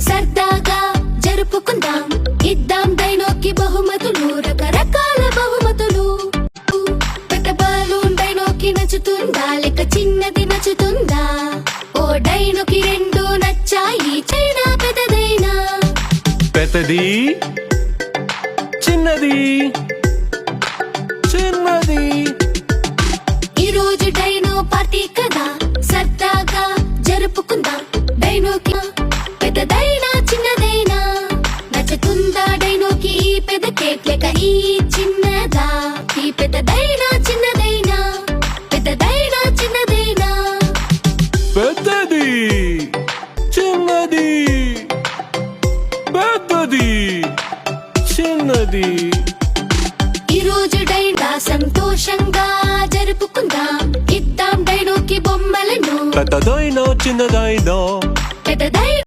సరదాగా జరుపుకుందాం, ఇద్దాం డైనోకి బహుమతులు, రకరకాల బహుమతులు. పెద్ద బలూన్ డైనోకి నచ్చుతుందా లేక చిన్నది నచ్చుతుందా? ఓ డైనోకి రెండు నచ్చాయి, చైనా పెద్దదైనా. పెద్దది చిన్నది చిన్నది. ఈ రోజు డైనో పార్టీ కదా, సరదాగా జరుపుకుందాం. డైనోకి పెద్దదైనా చిన్నదైనా నచ్చుతుందా? డైనోకి ఈ పెద్ద కేక్ లేక ఈ చిన్నదా? ఈ పెద్దదైనా చిన్నదైనా, పెద్దదైనా చిన్నదైనా. పెద్దది చిన్నది పెద్దది చిన్నది. ఈ రోజు డైనా సంతోషంగా జరుపుకుందాం, ఇద్దాం డైనోకి బొమ్మలను. పెద్దదైనా చిన్నదైనా పెద్దదైనా